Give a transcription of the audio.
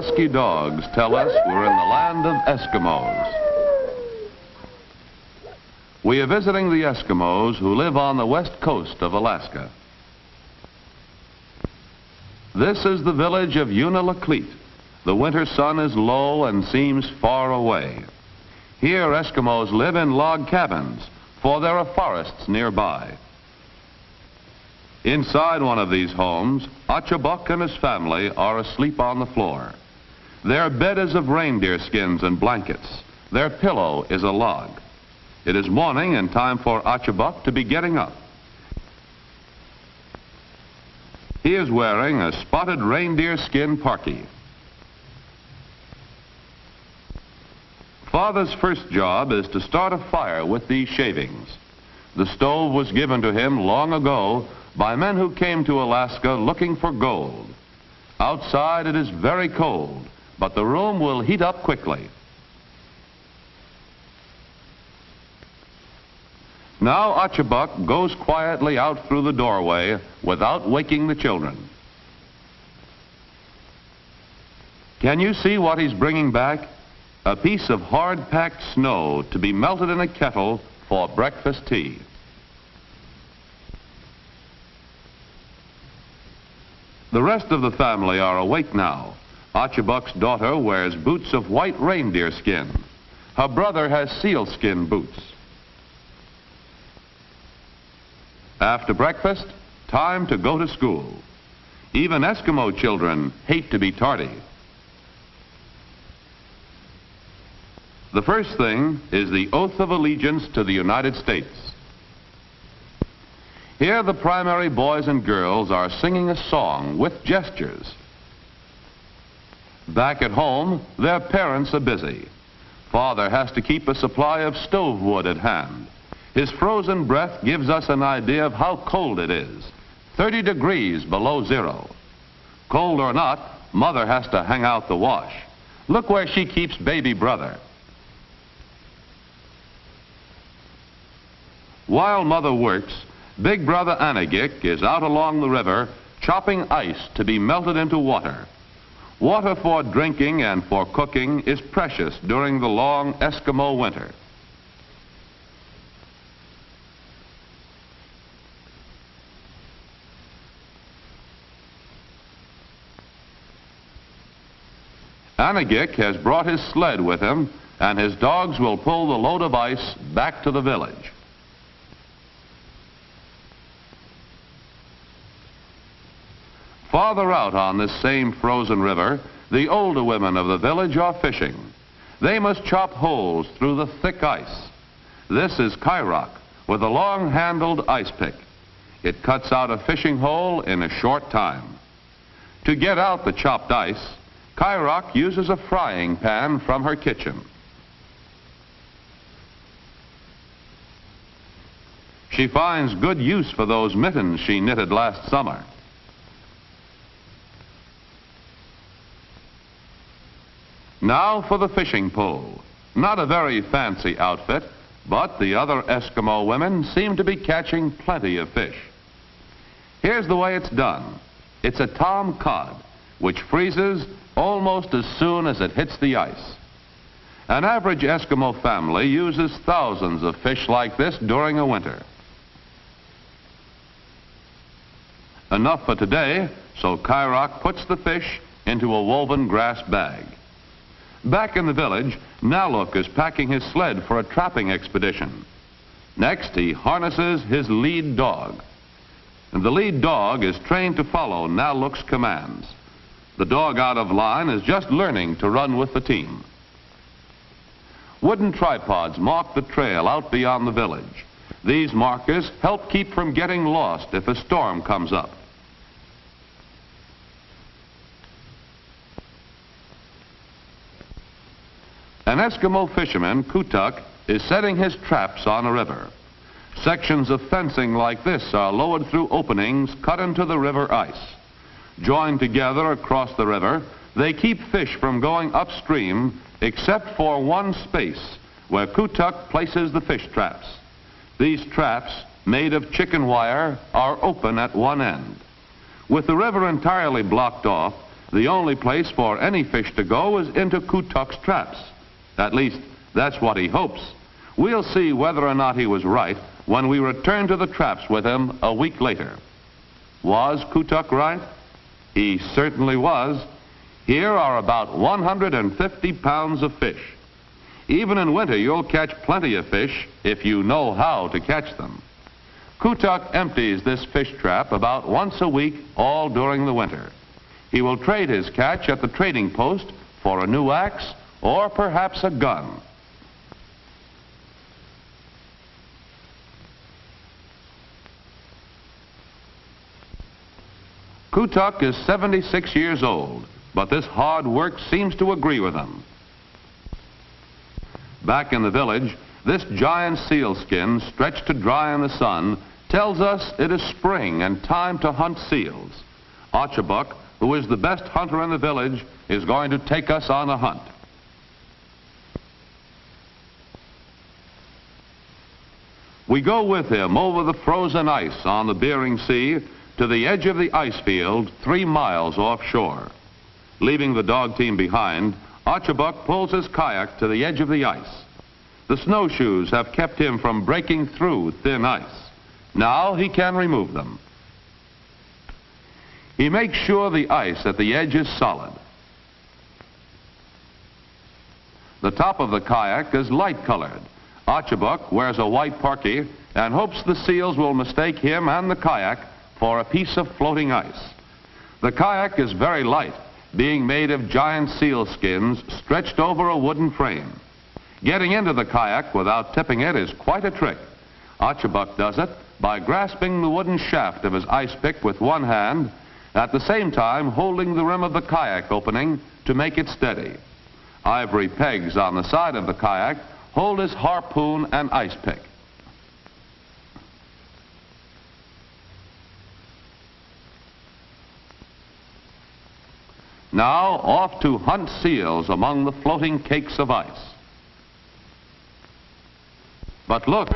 husky dogs tell us we're in the land of Eskimos. We are visiting the Eskimos who live on the west coast of Alaska. This is the village of Unalakleet. The winter sun is low and seems far away. Here Eskimos live in log cabins, for there are forests nearby. Inside one of these homes, Achibuk and his family are asleep on the floor. Their bed is of reindeer skins and blankets. Their pillow is a log. It is morning and time for Achibuk to be getting up. He is wearing a spotted reindeer skin parkie. Father's first job is to start a fire with these shavings. The stove was given to him long ago by men who came to Alaska looking for gold. Outside it is very cold, but the room will heat up quickly. Now Achibuk goes quietly out through the doorway without waking the children. Can you see what he's bringing back? A piece of hard-packed snow to be melted in a kettle for breakfast tea. The rest of the family are awake now. Achibuk's daughter wears boots of white reindeer skin. Her brother has sealskin boots. After breakfast, time to go to school. Even Eskimo children hate to be tardy. The first thing is the oath of allegiance to the United States. Here the primary boys and girls are singing a song with gestures. Back at home, their parents are busy. Father has to keep a supply of stove wood at hand. His frozen breath gives us an idea of how cold it is, 30 degrees below zero. Cold or not, Mother has to hang out the wash. Look where she keeps baby brother. While Mother works, Big Brother Anagik is out along the river chopping ice to be melted into water. Water for drinking and for cooking is precious during the long Eskimo winter. Anagik has brought his sled with him, and his dogs will pull the load of ice back to the village. Farther out on this same frozen river, the older women of the village are fishing. They must chop holes through the thick ice. This is Kairak with a long-handled ice pick. It cuts out a fishing hole in a short time. To get out the chopped ice, Kairak uses a frying pan from her kitchen. She finds good use for those mittens she knitted last summer. Now for the fishing pole. Not a very fancy outfit, but the other Eskimo women seem to be catching plenty of fish. Here's the way it's done. It's a tom cod, which freezes almost as soon as it hits the ice. An average Eskimo family uses thousands of fish like this during a winter. Enough for today, so Kairak puts the fish into a woven grass bag. Back in the village, Naluk is packing his sled for a trapping expedition. Next, he harnesses his lead dog. And the lead dog is trained to follow Naluk's commands. The dog out of line is just learning to run with the team. Wooden tripods mark the trail out beyond the village. These markers help keep from getting lost if a storm comes up. An Eskimo fisherman, Kutuk, is setting his traps on a river. Sections of fencing like this are lowered through openings cut into the river ice. Joined together across the river, they keep fish from going upstream except for one space where Kutuk places the fish traps. These traps, made of chicken wire, are open at one end. With the river entirely blocked off, The only place for any fish to go is into Kutuk's traps. At least, that's what he hopes. We'll see whether or not he was right when we return to the traps with him a week later. Was Kutuk right? He certainly was. Here are about 150 pounds of fish. Even in winter, you'll catch plenty of fish if you know how to catch them. Kutuk empties this fish trap about once a week all during the winter. He will trade his catch at the trading post for a new axe or perhaps a gun. Kutuk is 76 years old, but this hard work seems to agree with him. Back in the village, this giant sealskin stretched to dry in the sun tells us it is spring and time to hunt seals. Archibald, who is the best hunter in the village, is going to take us on a hunt. We go with him over the frozen ice on the Bering Sea to the edge of the ice field 3 miles offshore. Leaving the dog team behind, Archibald pulls his kayak to the edge of the ice. The snowshoes have kept him from breaking through thin ice. Now he can remove them. He makes sure the ice at the edge is solid. The top of the kayak is light-colored. Archibald wears a white parkie and hopes the seals will mistake him and the kayak for a piece of floating ice. The kayak is very light, being made of giant seal skins stretched over a wooden frame. Getting into the kayak without tipping it is quite a trick. Archibald does it by grasping the wooden shaft of his ice pick with one hand, at the same time holding the rim of the kayak opening to make it steady. Ivory pegs on the side of the kayak hold his harpoon and ice pick. Now off to hunt seals among the floating cakes of ice. But look!